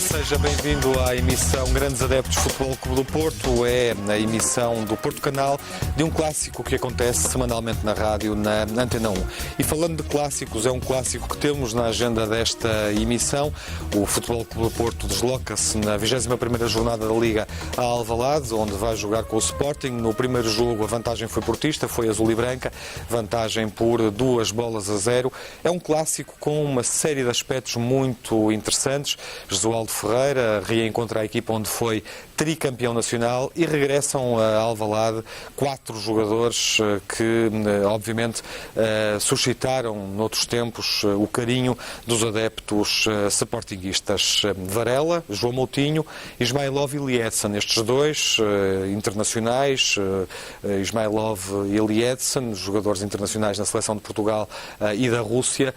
seja bem-vindo à emissão Grandes Adeptos Futebol Clube do Porto. É a emissão do Porto Canal de um clássico que acontece semanalmente na rádio, na Antena 1. E falando de clássicos, é um clássico que temos na agenda desta emissão. O Futebol Clube do Porto desloca-se na 21ª jornada da Liga a Alvalade, onde vai jogar com o Sporting. No primeiro jogo a vantagem foi portista, foi azul e branca, vantagem por 2-0. É um clássico com uma série de aspectos muito interessantes. Jesualdo Ferreira reencontra a equipa onde foi tricampeão nacional e regressam a Alvalade 4 jogadores que, obviamente, suscitaram noutros tempos o carinho dos adeptos sportinguistas. Varela, João Moutinho, Ismailov e Liedson. Estes dois internacionais, Ismailov e Liedson, jogadores internacionais na seleção de Portugal e da Rússia,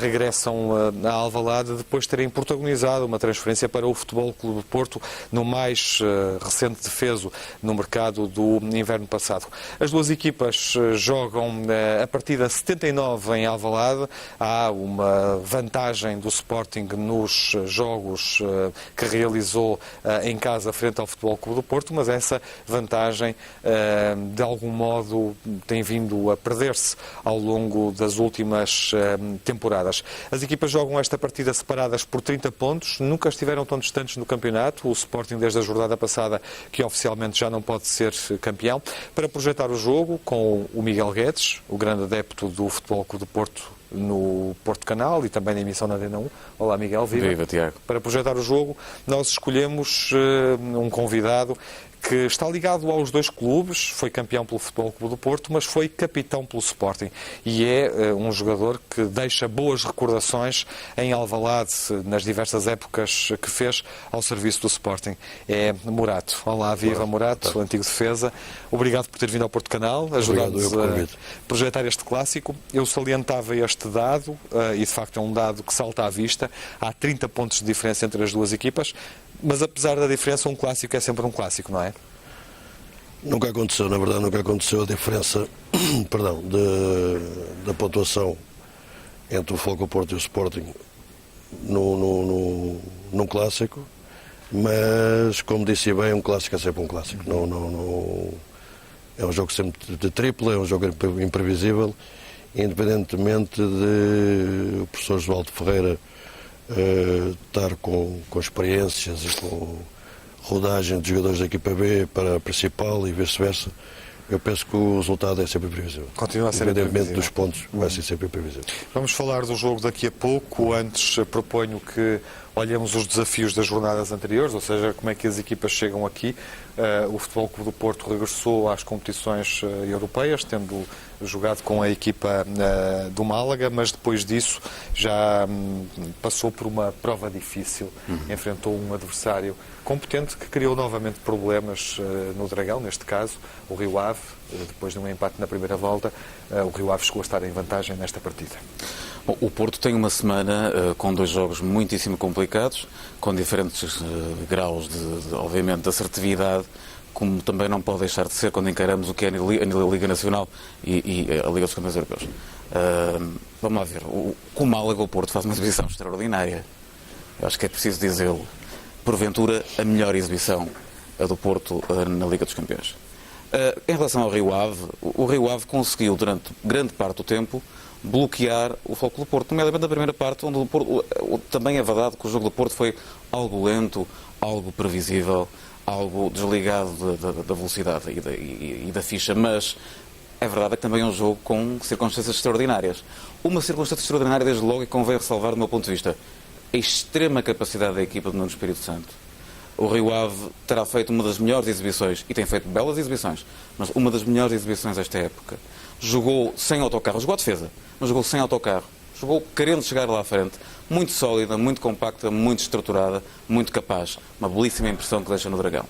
regressam a Alvalade depois de terem protagonizado uma transferência para o Futebol Clube do Porto no mais recente defeso no mercado do inverno passado. As duas equipas jogam a partida 79 em Alvalade. Há uma vantagem do Sporting nos jogos que realizou em casa frente ao Futebol Clube do Porto, mas essa vantagem de algum modo tem vindo a perder-se ao longo das últimas temporadas. As equipas jogam esta partida separadas por 30 pontos, nunca estiveram tão distantes no campeonato. O Sporting, desde a jornada passada, que oficialmente já não pode ser campeão. Para projetar o jogo, com o Miguel Guedes, o grande adepto do Futebol Clube do Porto no Porto Canal e também na emissão na Antena 1. Olá, Miguel, viva. Viva, Tiago. Para projetar o jogo, nós escolhemos um convidado que está ligado aos dois clubes, foi campeão pelo Futebol Clube do Porto, mas foi capitão pelo Sporting. E é um jogador que deixa boas recordações em Alvalade, nas diversas épocas que fez ao serviço do Sporting. É Morato. Olá, viva. Olá, Morato, antigo defesa. Obrigado por ter vindo ao Porto Canal, ajudar-nos a projetar este clássico. Eu salientava este dado, e de facto é um dado que salta à vista. Há 30 pontos de diferença entre as duas equipas, mas apesar da diferença, um clássico é sempre um clássico, não é? Nunca aconteceu, na verdade, nunca aconteceu a diferença da pontuação entre o Futebol Clube do Porto e o Sporting num clássico, mas, como disse bem, um clássico é sempre um clássico. É um jogo sempre de tripla, é um jogo imprevisível, independentemente de o professor Jesualdo Ferreira estar com experiências e com rodagem de jogadores da equipa B para a principal e vice-versa. Eu penso que o resultado é sempre imprevisível. Continua a ser independentemente dos pontos, vai ser sempre imprevisível. Vamos falar do jogo daqui a pouco. Antes, proponho que olhemos os desafios das jornadas anteriores, ou seja, como é que as equipas chegam aqui. O Futebol Clube do Porto regressou às competições europeias, tendo jogado com a equipa do Málaga, mas depois disso já passou por uma prova difícil. Enfrentou um adversário competente que criou novamente problemas no Dragão, neste caso, o Rio Ave. Depois de um empate na primeira volta, o Rio Ave chegou a estar em vantagem nesta partida. Bom, o Porto tem uma semana com 2 jogos muitíssimo complicados, com diferentes graus, obviamente, de assertividade, como também não pode deixar de ser quando encaramos o que é a Liga Nacional e a Liga dos Campeões Europeus. Vamos lá ver. Com o Málaga, o Porto faz uma exibição extraordinária. Eu acho que é preciso dizê-lo. Porventura, a melhor exibição do Porto na Liga dos Campeões. Em relação ao Rio Ave, o Rio Ave conseguiu, durante grande parte do tempo, bloquear o Futebol Clube do Porto, nomeadamente na primeira parte, onde o Porto, também é verdade que o jogo do Porto foi algo lento, algo previsível, algo desligado da velocidade e da ficha, mas é verdade que também é um jogo com circunstâncias extraordinárias. Uma circunstância extraordinária, desde logo, e convém ressalvar do meu ponto de vista, a extrema capacidade da equipa de Nuno Espírito Santo. O Rio Ave terá feito uma das melhores exibições, e tem feito belas exibições, mas uma das melhores exibições desta época. Jogou sem autocarro, jogou à defesa, mas jogou sem autocarro. Jogou querendo chegar lá à frente, muito sólida, muito compacta, muito estruturada, muito capaz. Uma belíssima impressão que deixa no Dragão.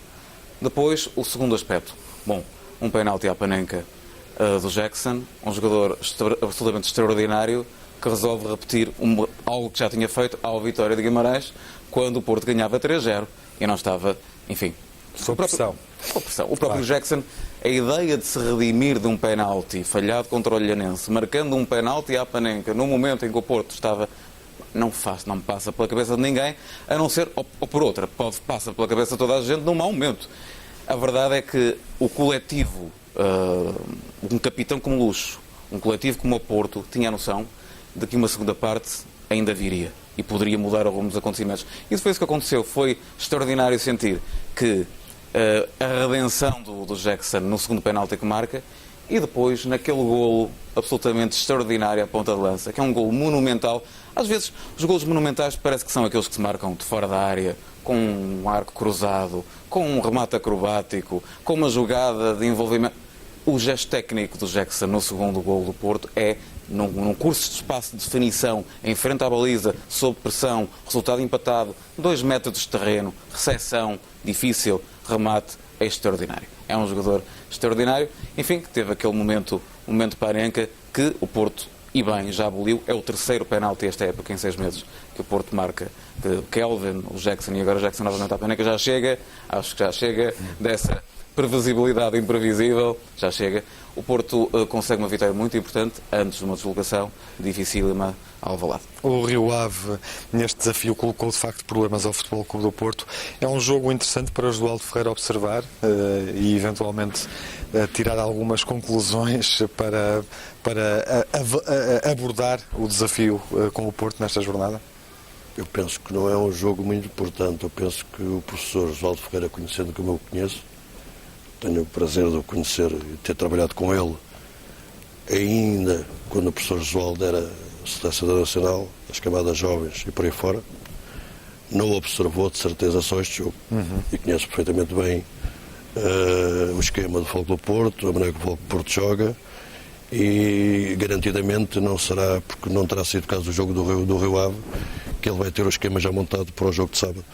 Depois, o segundo aspecto. Bom, um penalti à Panenka do Jackson, um jogador absolutamente extraordinário, que resolve repetir algo que já tinha feito ao Vitória de Guimarães, quando o Porto ganhava 3-0 e não estava, enfim... Sob pressão. O próprio Jackson, a ideia de se redimir de um penalti falhado contra o Olhanense, marcando um penalti à Panenka, no momento em que o Porto estava não me passa pela cabeça de ninguém, a não ser, ou por outra, passa pela cabeça de toda a gente num mau momento. A verdade é que o coletivo, um capitão como Lucho, um coletivo como o Porto, tinha a noção de que uma segunda parte ainda viria e poderia mudar alguns acontecimentos. Isso foi isso que aconteceu. Foi extraordinário sentir que a redenção do Jackson no segundo penalti que marca, e depois naquele golo absolutamente extraordinário à ponta de lança, que é um golo monumental. Às vezes os golos monumentais parece que são aqueles que se marcam de fora da área, com um arco cruzado, com um remate acrobático, com uma jogada de envolvimento. O gesto técnico do Jackson no segundo golo do Porto é num curso de espaço de definição, em frente à baliza, sob pressão, resultado empatado, 2 metros de terreno, recepção difícil, remate, é extraordinário. É um jogador extraordinário, enfim, que teve aquele momento Panenka, que o Porto, e bem, já aboliu. É o terceiro penalti esta época, em 6 meses, que o Porto marca. Que Kelvin, o Jackson e agora o Jackson novamente à Panenka, já chega, acho que já chega dessa previsibilidade imprevisível, já chega. O Porto consegue uma vitória muito importante antes de uma deslocação dificílima ao Alvalade. O Rio Ave, neste desafio, colocou de facto problemas ao Futebol Clube do Porto. É um jogo interessante para o Josualdo Ferreira observar e eventualmente tirar algumas conclusões para abordar o desafio com o Porto nesta jornada? Eu penso que não é um jogo muito importante. Eu penso que o professor Josualdo Ferreira, conhecendo como eu conheço, tenho o prazer de o conhecer e ter trabalhado com ele ainda quando o professor Josualdo era selecionador nacional, as camadas jovens e por aí fora, não observou de certeza só este jogo. E conhece perfeitamente bem o esquema do Futebol do Porto, a maneira que o Futebol do Porto joga, e garantidamente não será, porque não terá sido o caso do jogo do Rio Ave, que ele vai ter o esquema já montado para o jogo de sábado.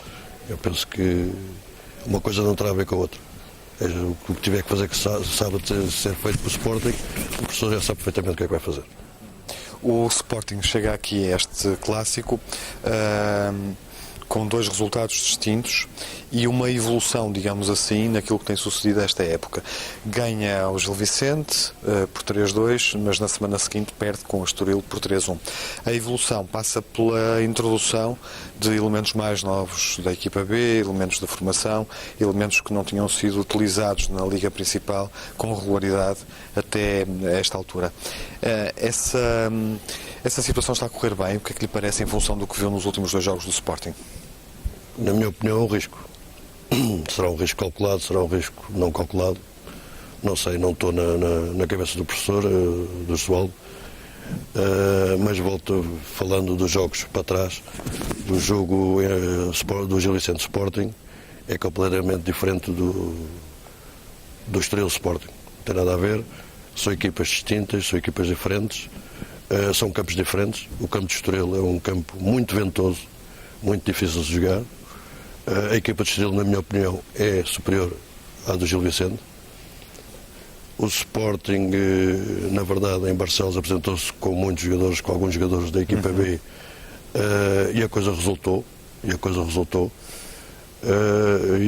Eu penso que uma coisa não terá a ver com a outra. O que tiver que fazer que sábado ser feito pelo Sporting, o professor já sabe perfeitamente o que é que vai fazer. O Sporting chega aqui a este clássico com 2 resultados distintos e uma evolução, digamos assim, naquilo que tem sucedido esta época. Ganha o Gil Vicente por 3-2, mas na semana seguinte perde com o Estoril por 3-1. A evolução passa pela introdução de elementos mais novos da equipa B, elementos da formação, elementos que não tinham sido utilizados na Liga Principal com regularidade até esta altura. Essa situação está a correr bem? O que é que lhe parece em função do que viu nos últimos 2 jogos do Sporting? Na minha opinião, é um risco. Será um risco calculado, será um risco não calculado. Não sei, não estou na cabeça do professor, do Josualdo. Mas volto falando dos jogos para trás. Do jogo do Gil Vicente Sporting é completamente diferente do Estoril Sporting. Não tem nada a ver. São equipas distintas, são equipas diferentes. São campos diferentes. O campo de Estoril é um campo muito ventoso, muito difícil de jogar. A equipa de Estoril, na minha opinião, é superior à do Gil Vicente. O Sporting, na verdade, em Barcelos apresentou-se com muitos jogadores, com alguns jogadores da equipa B, e a coisa resultou. E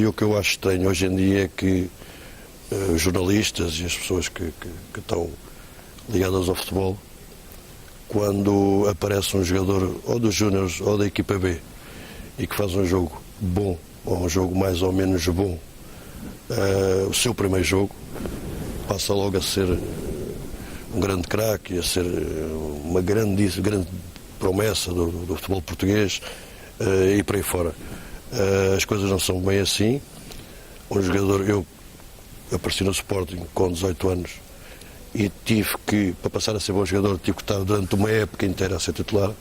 o que eu acho estranho hoje em dia é que os jornalistas e as pessoas que estão ligadas ao futebol, quando aparece um jogador ou dos Júniors ou da equipa B e que faz um jogo bom ou um jogo mais ou menos bom, o seu primeiro jogo, passa logo a ser um grande craque, a ser uma grande promessa do futebol português e por aí fora. As coisas não são bem assim. Um jogador, eu apareci no Sporting com 18 anos e para passar a ser bom jogador, tive que estar durante uma época inteira a ser titular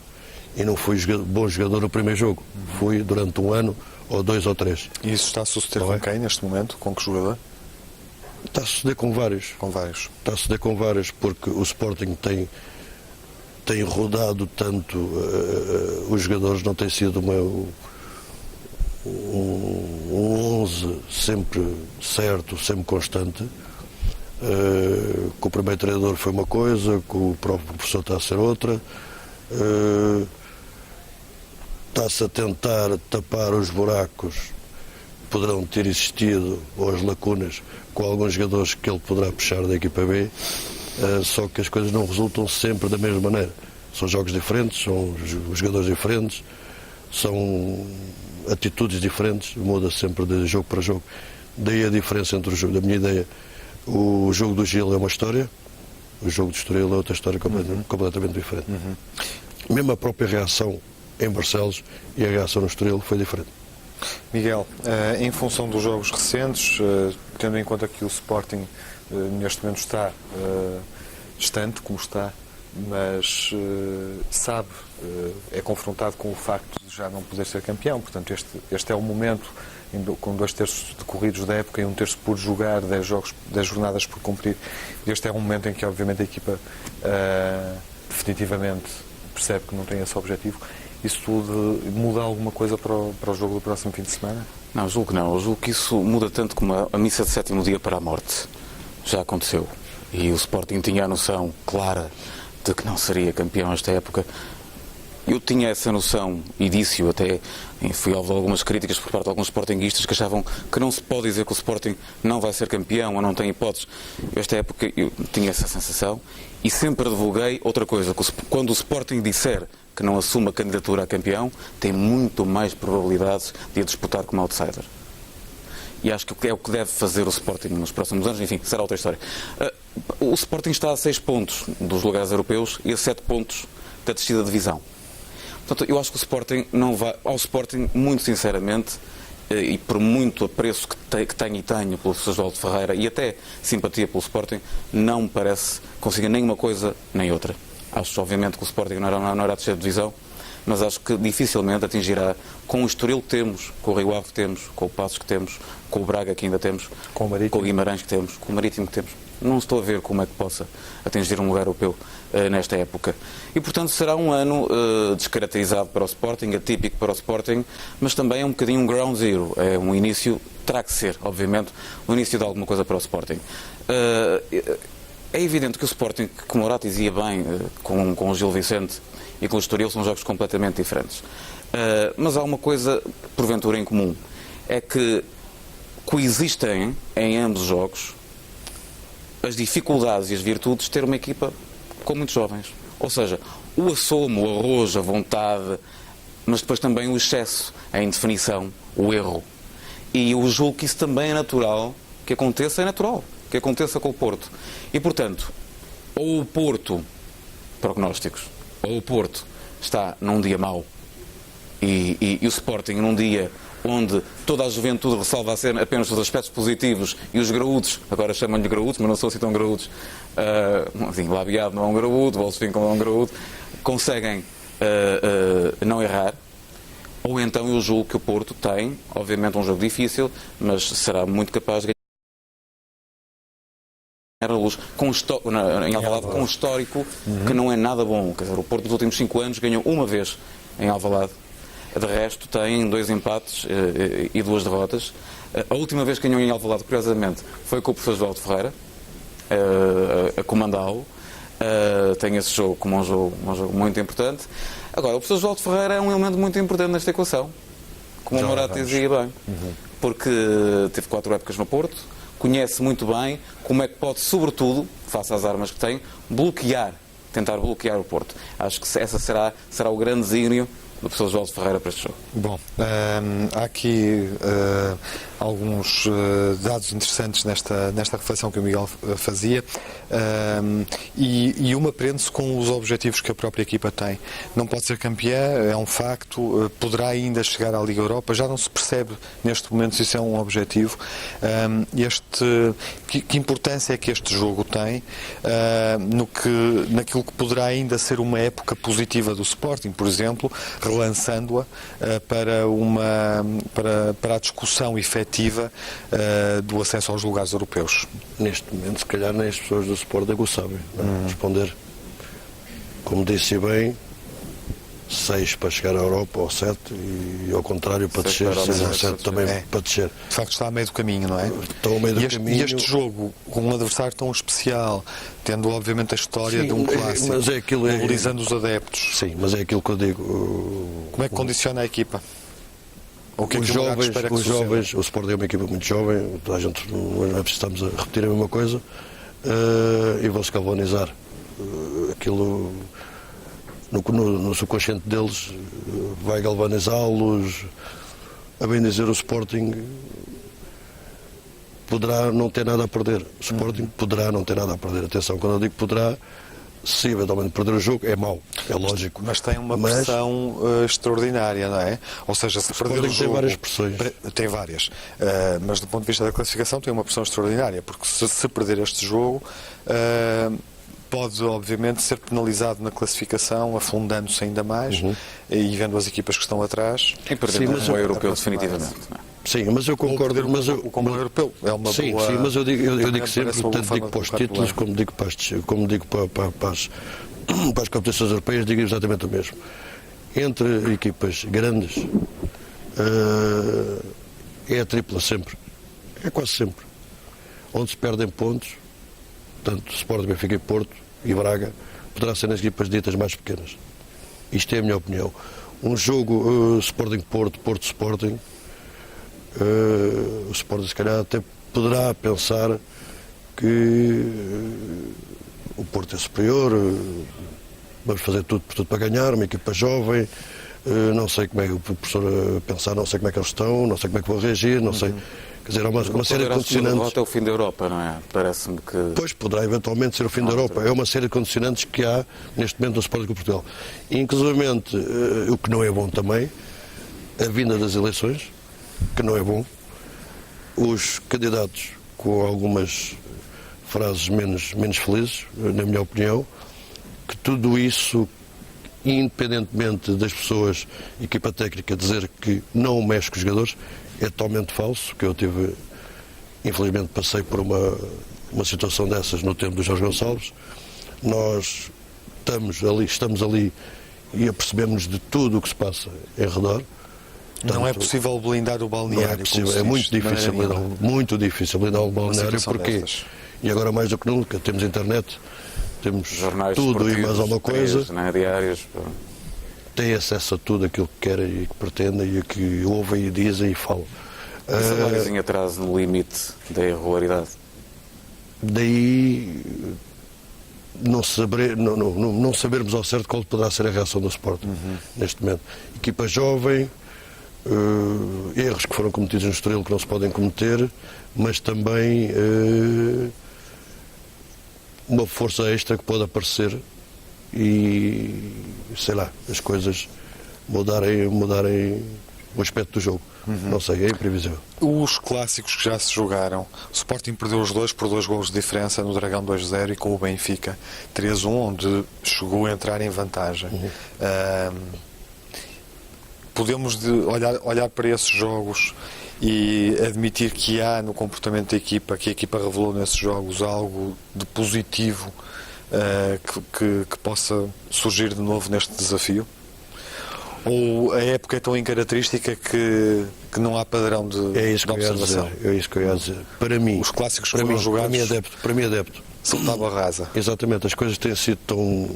e não fui bom jogador no primeiro jogo. Fui durante 1 ano, ou 2 ou 3. E isso está a suceder com quem neste momento? Com que jogador? Está a suceder com vários. Está a suceder com vários, porque o Sporting tem rodado tanto, os jogadores, não tem sido um 11 sempre certo, sempre constante. Com o primeiro treinador foi uma coisa, com o próprio professor está a ser outra. Está-se a tentar tapar os buracos que poderão ter existido, ou as lacunas, com alguns jogadores que ele poderá puxar da equipa B, só que as coisas não resultam sempre da mesma maneira. São jogos diferentes, são jogadores diferentes, são atitudes diferentes, muda sempre de jogo para jogo. Daí a diferença entre o jogo, da minha ideia, o jogo do Gil é uma história, o jogo do Estoril é outra história completamente diferente. Mesmo a própria reação em Barcelos e a reação no Estoril foi diferente. Miguel, em função dos jogos recentes, tendo em conta que o Sporting neste momento está distante, como está, mas sabe, é confrontado com o facto de já não poder ser campeão, portanto este é o momento, com 2 terços decorridos da época e 1 terço por jogar, 10 jornadas por cumprir, este é um momento em que obviamente a equipa definitivamente percebe que não tem esse objetivo. Isso tudo muda alguma coisa para o jogo do próximo fim de semana? Não, julgo que não. Eu julgo que isso muda tanto como a missa de 7º dia para a morte. Já aconteceu. E o Sporting tinha a noção clara de que não seria campeão esta época. Eu tinha essa noção e disse-o até, fui alvo de algumas críticas por parte de alguns sportinguistas que achavam que não se pode dizer que o Sporting não vai ser campeão ou não tem hipóteses. Esta época eu tinha essa sensação e sempre divulguei outra coisa, que quando o Sporting disser que não assume a candidatura a campeão, tem muito mais probabilidades de a disputar como outsider. E acho que é o que deve fazer o Sporting nos próximos anos. Enfim, será outra história. O Sporting está a 6 pontos dos lugares europeus e a 7 pontos da descida de divisão. Portanto, eu acho que o Sporting não vai... Ao Sporting, muito sinceramente, e por muito apreço que tenho e tenho pelo professor Osvaldo Ferreira e até simpatia pelo Sporting, não me parece conseguir nem uma coisa nem outra. Acho, obviamente, que o Sporting não irá descer de divisão, mas acho que dificilmente atingirá, com o Estoril que temos, com o Rio Ave que temos, com o Passos que temos, com o Braga que ainda temos, com o Guimarães que temos, com o Marítimo que temos. Não estou a ver como é que possa atingir um lugar europeu nesta época. E, portanto, será um ano descaracterizado para o Sporting, atípico para o Sporting, mas também é um bocadinho um ground zero. É um início, terá que ser, obviamente, o início de alguma coisa para o Sporting. É evidente que o Sporting, como o Morato dizia bem, com o Gil Vicente e com o Estoril, são jogos completamente diferentes. Mas há uma coisa, porventura, em comum. É que coexistem em ambos os jogos as dificuldades e as virtudes de ter uma equipa com muitos jovens. Ou seja, o assomo, o arrojo, a vontade, mas depois também o excesso, a indefinição, o erro. E eu julgo que isso também é natural, que aconteça, é natural, que aconteça com o Porto. E, portanto, ou o Porto, prognósticos, ou o Porto está num dia mau e o Sporting num dia onde toda a juventude ressalva apenas os aspectos positivos e os graúdos, agora chamam-lhe graúdos, mas não são assim tão graúdos, assim, Labiado não é um graúdo, Wolfswinkel não é um graúdo, conseguem não errar, ou então eu julgo que o Porto tem, obviamente, um jogo difícil, mas será muito capaz de ganhar a luz, em Alvalade, com um histórico que não é nada bom. Quer dizer, o Porto nos últimos 5 anos ganhou uma vez em Alvalade. De resto, tem 2 empates e 2 derrotas. A última vez que ganhou em Alvalade, curiosamente, foi com o professor Osvaldo Ferreira, a comandá-lo. Tem esse jogo como um jogo muito importante. Agora, o professor Osvaldo Ferreira é um elemento muito importante nesta equação, como o Morato dizia bem, porque teve 4 épocas no Porto, conhece muito bem como é que pode, sobretudo, face às armas que tem, tentar bloquear o Porto. Acho que essa será o grande desígnio do professor Osvaldo Ferreira para este jogo. Bom, há aqui alguns dados interessantes nesta reflexão que o Miguel fazia e uma prende-se com os objetivos que a própria equipa tem. Não pode ser campeã, é um facto, poderá ainda chegar à Liga Europa, já não se percebe neste momento se isso é um objetivo. Que importância é que este jogo tem naquilo que poderá ainda ser uma época positiva do Sporting, por exemplo, relançando-a para a discussão efetiva do acesso aos lugares europeus? Neste momento, se calhar, nem as pessoas do Sporting o sabem responder. Como disse bem, 6 para chegar à Europa, ou 7, e ao contrário para descer, 6 ou 7 também para descer. De facto está a meio do caminho, não é? Está ao meio do caminho. E este jogo, com um adversário tão especial, tendo obviamente a história de um clássico, mobilizando os adeptos. Sim, mas é aquilo que eu digo. Como é que condiciona a equipa? Os jovens, o Sporting é uma equipa muito jovem, a gente não é preciso estamos a repetir a mesma coisa, e vão-se galvanizar. Aquilo no subconsciente deles, vai galvanizá-los. A bem dizer, o Sporting poderá não ter nada a perder. O Sporting poderá não ter nada a perder. Atenção, quando eu digo poderá, se eventualmente perder o jogo, é mau, é lógico. Mas tem uma pressão extraordinária, não é? Ou seja, se perder o jogo... tem várias pressões. Tem várias. Mas do ponto de vista da classificação tem uma pressão extraordinária, porque se perder este jogo... pode, obviamente, ser penalizado na classificação, afundando-se ainda mais e vendo as equipas que estão atrás. E perdendo o europeu definitivamente. Não é? Sim, mas eu concordo. O comboio europeu é uma sim, boa... sim, mas eu digo sempre, parece uma boa tanto forma digo de para os colocar títulos, problema. como digo para as competições europeias, digo exatamente o mesmo. Entre equipas grandes, é a tripla sempre. É quase sempre. Onde se perdem pontos, tanto Sporting, Benfica e Porto e Braga, poderá ser nas equipas ditas mais pequenas. Isto é a minha opinião. Um jogo Sporting-Porto, Porto-Sporting, o Sporting se calhar até poderá pensar que o Porto é superior, vamos fazer tudo para ganhar, uma equipa jovem, não sei como é que o professor pensar, não sei como é que eles estão, não sei como é que vão reagir, não sei. Quer dizer, há uma série de condicionantes. Até o fim da Europa, não é? Parece-me que... Pois, poderá eventualmente ser o fim da Europa. É uma série de condicionantes que há neste momento no Sporting de Portugal. E, inclusivamente, o que não é bom também, a vinda das eleições, que não é bom, os candidatos com algumas frases menos felizes, na minha opinião, que tudo isso, independentemente das pessoas, equipa técnica, dizer que não mexe com os jogadores, é totalmente falso, que eu tive, infelizmente passei por uma situação dessas no tempo do Jorge Gonçalves. Nós estamos ali e apercebemos de tudo o que se passa em redor. Não é possível blindar o balneário. Não é possível, é muito difícil blindar o balneário, porque, e agora mais do que nunca, temos internet, temos jornais tudo e mais alguma coisa. Diários. Tem acesso a tudo aquilo que querem e que pretendem e que ouvem e dizem e falam. Esse salário atrás no limite da irregularidade. Daí não sabermos ao certo qual poderá ser a reação do Sporting neste momento. Equipa jovem, erros que foram cometidos no Estoril que não se podem cometer, mas também uma força extra que pode aparecer e, sei lá, as coisas mudarem o aspecto do jogo. Não sei, é imprevisível. Os clássicos que já se jogaram, o Sporting perdeu os dois por 2 golos de diferença no Dragão 2-0 e com o Benfica 3-1, onde chegou a entrar em vantagem. Podemos olhar para esses jogos e admitir que há no comportamento da equipa, que a equipa revelou nesses jogos algo de positivo que possa surgir de novo neste desafio? Ou a época é tão incaracterística que não há padrão de observação? É isso que eu ia dizer. Para mim, os clássicos que foram jogados, para mim adepto. São tábua rasa. Exatamente, as coisas têm sido tão,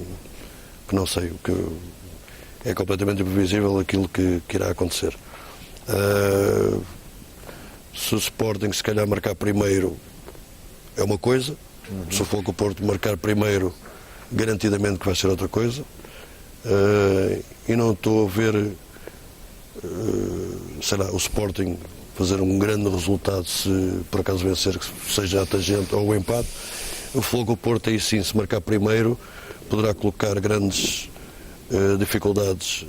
que não sei, que é completamente imprevisível aquilo que irá acontecer. Se o Sporting se calhar marcar primeiro é uma coisa, se o Fogo Porto marcar primeiro, garantidamente que vai ser outra coisa. E não estou a ver sei lá, o Sporting fazer um grande resultado se por acaso vencer, seja a tangente ou o empate. O Fogo Porto aí sim, se marcar primeiro, poderá colocar grandes dificuldades,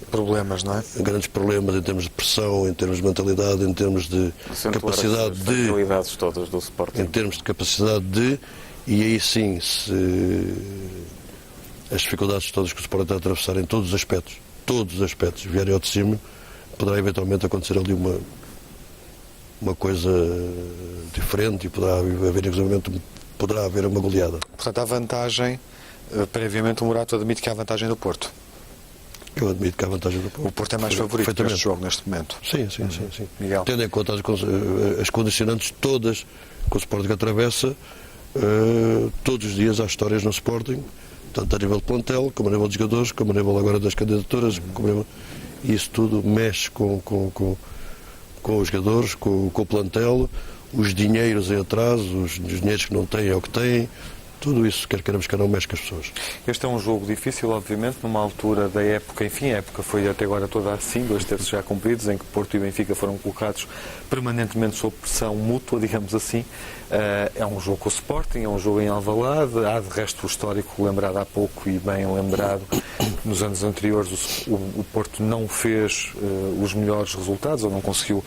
problemas, não é? Grandes problemas em termos de pressão, em termos de mentalidade, em termos de capacidade de todas do Sporting. em termos de capacidade de, e aí sim, se as dificuldades todas que o Sporting está a atravessar em todos os aspectos vierem ao de cima, poderá eventualmente acontecer ali uma coisa diferente e poderá haver uma goleada. Portanto, a vantagem, previamente o Morato admite que há vantagem do Porto. Eu admito que há vantagem do Porto. O Porto é mais favorito neste jogo, neste momento. Sim. Miguel. Tendo em conta as condicionantes todas que o Sporting atravessa, todos os dias há histórias no Sporting, tanto a nível de plantel, como a nível de jogadores, como a nível agora das candidaturas, e isso tudo mexe com os jogadores, com o plantel, os dinheiros em atraso, os dinheiros que não têm é o que têm, Tudo isso, quer queiramos, quer não, mexe com as pessoas. Este é um jogo difícil, obviamente, numa altura da época, enfim, a época foi até agora toda assim, 2 terços já cumpridos, em que Porto e Benfica foram colocados permanentemente sob pressão mútua, digamos assim. É um jogo com o Sporting, é um jogo em Alvalade, há de resto o histórico lembrado há pouco e bem lembrado, nos anos anteriores o Porto não fez os melhores resultados, ou não conseguiu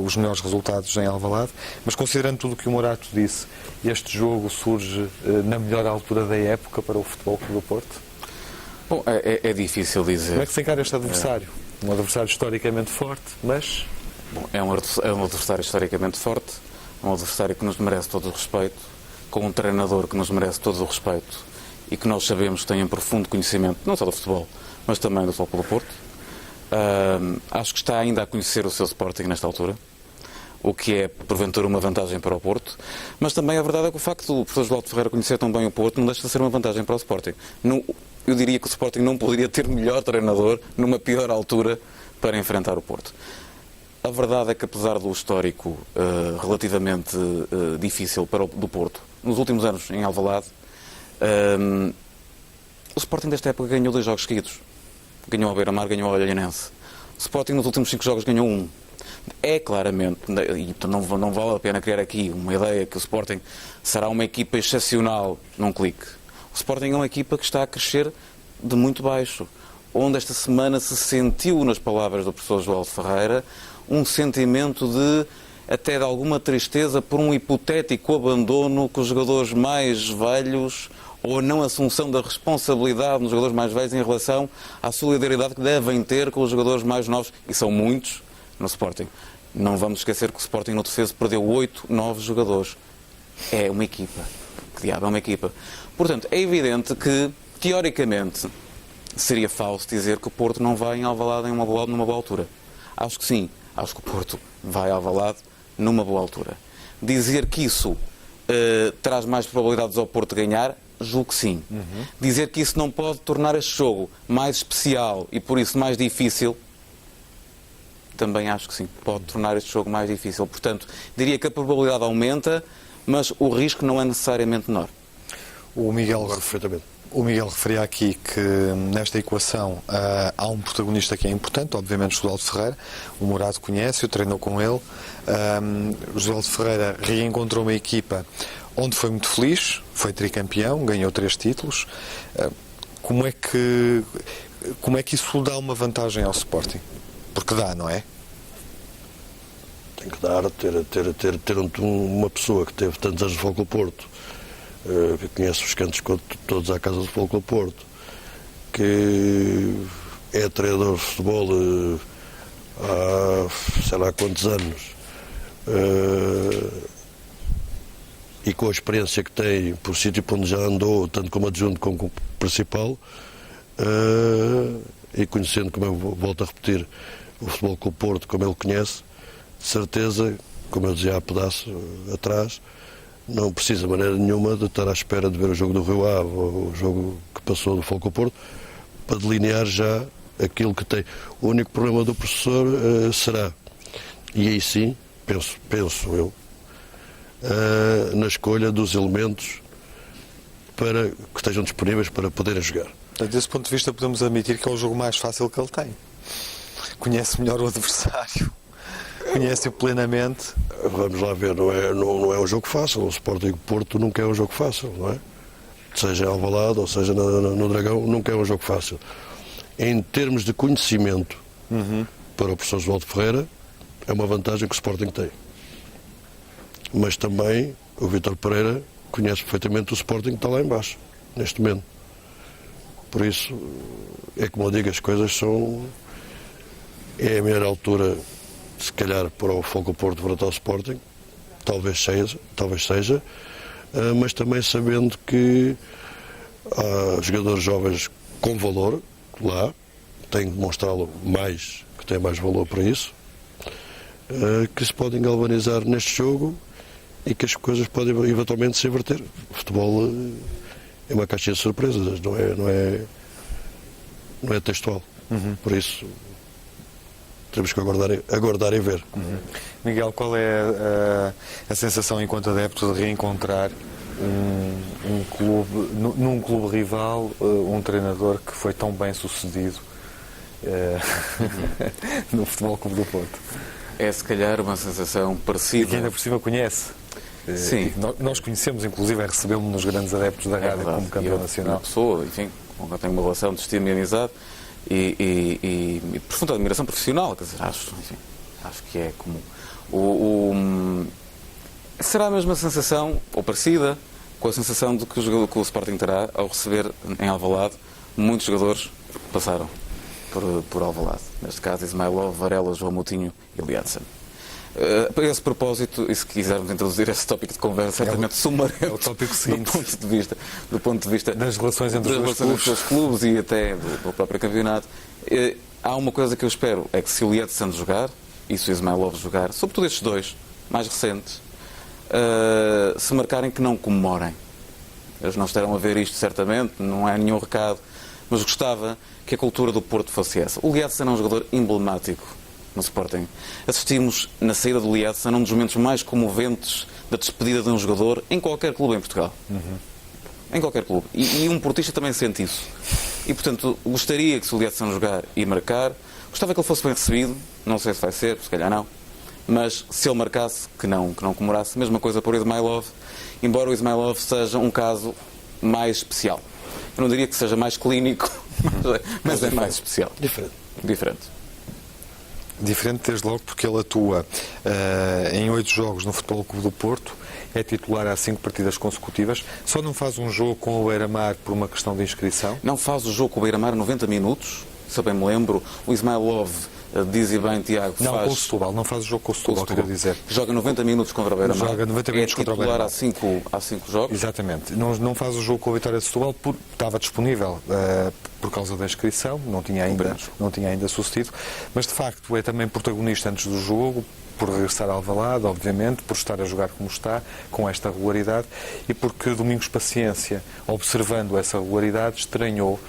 os melhores resultados em Alvalade, mas considerando tudo o que o Morato disse, este jogo surge na melhor altura da época para o Futebol Clube do Porto? Bom, é difícil dizer. Como é que se encara este adversário? Um adversário historicamente forte, mas... Bom, é um adversário historicamente forte, um adversário que nos merece todo o respeito, com um treinador que nos merece todo o respeito e que nós sabemos que tem um profundo conhecimento, não só do futebol, mas também do Futebol Clube do Porto. Acho que está ainda a conhecer o seu Sporting nesta altura, o que é, porventura, uma vantagem para o Porto, mas também a verdade é que o facto do professor Osvaldo Ferreira conhecer tão bem o Porto não deixa de ser uma vantagem para o Sporting. Eu diria que o Sporting não poderia ter melhor treinador numa pior altura para enfrentar o Porto. A verdade é que, apesar do histórico relativamente difícil do Porto, nos últimos anos em Alvalade, o Sporting desta época ganhou 2 jogos seguidos. Ganhou ao Beira-Mar, ganhou ao Olhanense. O Sporting nos últimos 5 jogos ganhou 1. É claramente, e não vale a pena criar aqui uma ideia que o Sporting será uma equipa excepcional num clique. O Sporting é uma equipa que está a crescer de muito baixo, onde esta semana se sentiu, nas palavras do professor Osvaldo Ferreira, um sentimento até de alguma tristeza por um hipotético abandono com os jogadores mais velhos, ou a não assunção da responsabilidade nos jogadores mais velhos em relação à solidariedade que devem ter com os jogadores mais novos, e são muitos no Sporting. Não vamos esquecer que o Sporting no defesa perdeu 8, 9 jogadores. É uma equipa. Que diabo é uma equipa? Portanto, é evidente que, teoricamente, seria falso dizer que o Porto não vai em Alvalade numa boa altura. Acho que sim. Acho que o Porto vai a Alvalade numa boa altura. Dizer que isso traz mais probabilidades ao Porto ganhar, julgo que sim. Dizer que isso não pode tornar este jogo mais especial e, por isso, mais difícil, também acho que sim. Pode tornar este jogo mais difícil. Portanto, diria que a probabilidade aumenta, mas o risco não é necessariamente menor. O Miguel referia aqui que nesta equação há um protagonista que é importante, obviamente o Osvaldo Ferreira. O Morato conhece-o, treinou com ele. O Osvaldo Ferreira reencontrou uma equipa onde foi muito feliz, foi tricampeão, ganhou 3 títulos. Como é que isso dá uma vantagem ao Sporting? Porque dá, não é? Tem que dar, ter uma pessoa que teve tantos anos no Futebol Clube do Porto, que conhece os cantos todos à casa do Futebol Clube do Porto, que é treinador de futebol há sei lá quantos anos, e com a experiência que tem por sítio por onde já andou, tanto como adjunto como como principal, e conhecendo, como eu volto a repetir, o Futebol Clube do Porto como ele conhece, de certeza, como eu dizia há pedaço atrás, não precisa de maneira nenhuma de estar à espera de ver o jogo do Rio Ave ou o jogo que passou do Futebol Clube do Porto para delinear já aquilo que tem. O único problema do professor será, e aí sim, penso eu, na escolha dos elementos para que estejam disponíveis para poderem jogar. Desse ponto de vista, podemos admitir que é o jogo mais fácil que ele tem. Conhece melhor o adversário, conhece-o plenamente. Vamos lá ver, não é um jogo fácil. O Sporting Porto nunca é um jogo fácil, não é? Seja em Alvalade ou seja no Dragão, nunca é um jogo fácil. Em termos de conhecimento, para o professor Osvaldo Ferreira, é uma vantagem que o Sporting tem. Mas também o Vítor Pereira conhece perfeitamente o Sporting que está lá em baixo, neste momento. Por isso, é como eu digo, as coisas são... É a melhor altura, se calhar, para o Futebol Clube do Porto enfrentar o Sporting, talvez seja, mas também sabendo que há jogadores jovens com valor lá, têm de demonstrá-lo mais, que têm mais valor para isso, que se podem galvanizar neste jogo e que as coisas podem eventualmente se inverter. O futebol é uma caixinha de surpresas, não é textual. Por isso temos que aguardar e ver. Miguel, qual é a sensação enquanto adepto de reencontrar um clube, num clube rival, um treinador que foi tão bem sucedido no Futebol Clube do Porto? É se calhar uma sensação E parecida. que ainda por cima conhece. Sim. Nós conhecemos, inclusive, recebemos nos grandes adeptos da rádio como campeão nacional. Uma pessoa, enfim, com quem tenho uma relação de estima e amizade e profunda admiração profissional, quer dizer, acho que é comum. Será a mesma sensação, ou parecida, com a sensação de que o Sporting terá ao receber em Alvalade muitos jogadores que passaram por Alvalade. Neste caso, Ismailov, Varela, João Moutinho e Liadson. A esse propósito, e se quisermos introduzir esse tópico de conversa, certamente sumaremos é o tópico seguinte. do ponto de vista das relações entre os dois clubes e até do próprio campeonato. Há uma coisa que eu espero, é que se o Liadson jogar, e se o Ismailov jogar, sobretudo estes dois, mais recentes, se marcarem, que não comemorem. Eles não estarão a ver isto, certamente, não é nenhum recado, mas gostava que a cultura do Porto fosse essa. O Liadson é um jogador emblemático no Sporting. Assistimos na saída do Liadson a um dos momentos mais comoventes da despedida de um jogador em qualquer clube em Portugal. Em qualquer clube. E um portista também sente isso. E, portanto, gostaria que se o Liadson jogar e marcar, gostava que ele fosse bem recebido, não sei se vai ser, se calhar não, mas se ele marcasse, que não comemorasse. Mesma coisa por Ismailov, embora o Ismailov seja um caso mais especial. Eu não diria que seja mais clínico, mas é mais especial. Diferente. Diferente, desde logo, porque ele atua em 8 jogos no Futebol Clube do Porto, é titular há 5 partidas consecutivas, só não faz um jogo com o Beira-Mar por uma questão de inscrição. Não faz o jogo com o Beira-Mar 90 minutos, se eu bem me lembro. O Ismailov, diz e bem, Tiago, Não, faz... com o Setúbal, não faz o jogo com o Setúbal, quero dizer. Joga 90 minutos contra o Beira-Mar. Joga 90 minutos contra o Beira-Mar. É titular há 5 jogos. Exatamente. Não faz o jogo com a Vitória de Setúbal, estava disponível por causa da inscrição, não tinha ainda sucedido, mas de facto é também protagonista antes do jogo, por regressar ao Alvalade, obviamente, por estar a jogar como está, com esta regularidade, e porque Domingos Paciência, observando essa regularidade, estranhou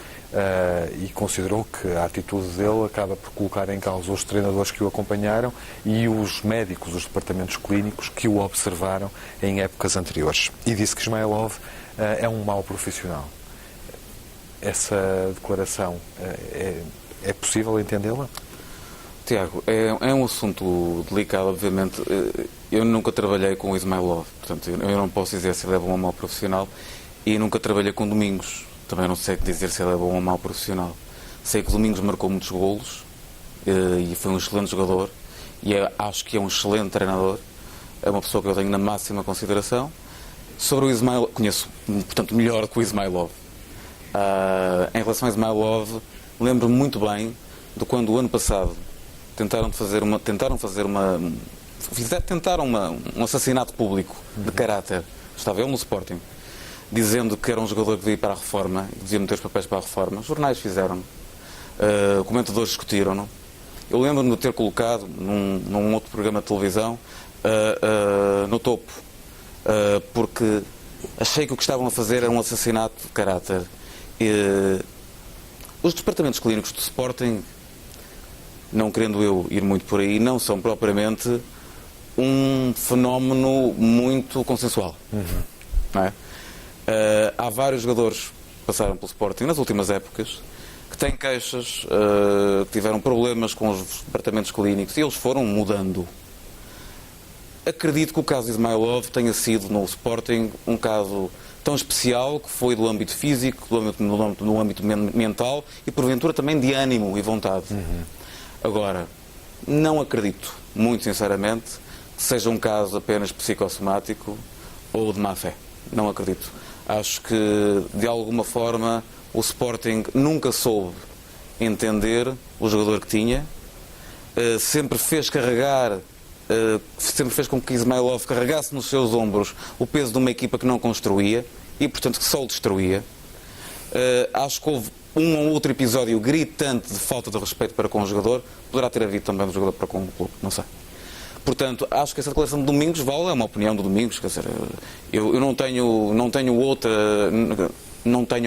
e considerou que a atitude dele acaba por colocar em causa os treinadores que o acompanharam e os médicos, os departamentos clínicos que o observaram em épocas anteriores. E disse que Ismailov é um mau profissional. Essa declaração é possível entendê-la? Tiago, é um assunto delicado, obviamente. Eu nunca trabalhei com o Ismailov, portanto, eu não posso dizer se ele é bom ou mau profissional, e nunca trabalhei com Domingos. Também não sei dizer se ele é bom ou mau profissional. Sei que o Domingos marcou muitos golos e foi um excelente jogador, e acho que é um excelente treinador. É uma pessoa que eu tenho na máxima consideração. Sobre o Ismailov, conheço, portanto, melhor que o Ismailov. Em relação a Ismailov, lembro-me muito bem de quando o ano passado tentaram um assassinato público de caráter. Estava eu no Sporting, dizendo que era um jogador que devia ir para a reforma, que devia meter os papéis para a reforma. Os jornais fizeram, comentadores discutiram-no. Eu lembro-me de ter colocado num outro programa de televisão no topo, porque achei que o que estavam a fazer era um assassinato de caráter. Os departamentos clínicos do Sporting, não querendo eu ir muito por aí, não são propriamente um fenómeno muito consensual. Não é? Há vários jogadores que passaram pelo Sporting nas últimas épocas que têm queixas, que tiveram problemas com os departamentos clínicos, e eles foram mudando. Acredito que o caso de Ismailov tenha sido no Sporting um caso tão especial, que foi do âmbito físico, no âmbito mental e porventura também de ânimo e vontade. Agora, não acredito, muito sinceramente, que seja um caso apenas psicossomático ou de má fé. Não acredito. Acho que, de alguma forma, o Sporting nunca soube entender o jogador que tinha, sempre fez com que Ismailov carregasse nos seus ombros o peso de uma equipa que não construía e, portanto, que só o destruía. Acho que houve um ou outro episódio gritante de falta de respeito para com o jogador. Poderá ter havido também do jogador para com o clube, não sei. Portanto, acho que essa declaração de Domingos vale, é uma opinião do Domingos, quer dizer, eu não tenho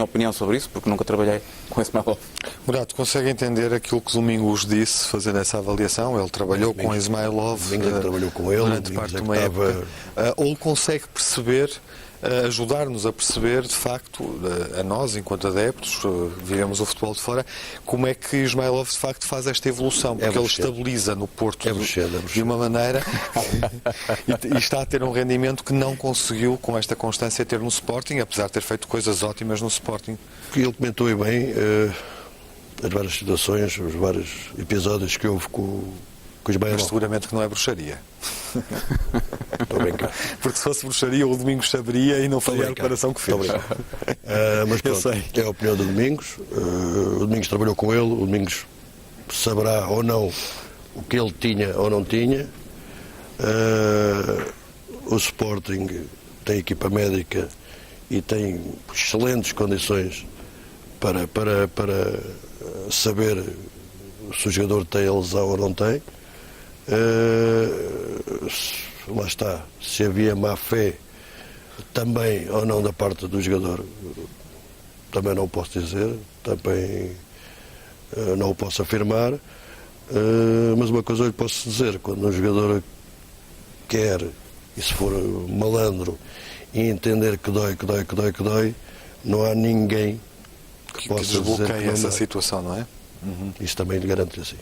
opinião sobre isso, porque nunca trabalhei com esse Ismailov. Murato, consegue entender aquilo que Domingos disse, fazendo essa avaliação? Ele trabalhou com Ismailov trabalhou com ele durante parte de uma época. Ou consegue perceber ajudar-nos a perceber, de facto, a nós, enquanto adeptos, vivemos o futebol de fora, como é que Ismailov, de facto, faz esta evolução, porque ele estabiliza no Porto de uma maneira e está a ter um rendimento que não conseguiu, com esta constância, ter no Sporting, apesar de ter feito coisas ótimas no Sporting. Ele comentou bem as várias situações, os vários episódios que houve com os Ismailov. Mas seguramente que não é bruxaria. Estou a brincar. Porque se fosse bruxaria, o Domingos saberia e não faria a declaração que fez. Mas pronto, é a opinião do Domingos. O Domingos trabalhou com ele, o Domingos saberá ou não o que ele tinha ou não tinha. O Sporting tem equipa médica e tem excelentes condições para saber se o jogador tem a lesão ou não tem. Lá está, se havia má fé também ou não da parte do jogador, também não o posso dizer, também não o posso afirmar, mas uma coisa eu lhe posso dizer: quando um jogador quer, e se for malandro, e entender que dói, não há ninguém que possa desbloqueie essa dói. situação, não é? Isso também lhe garanto assim.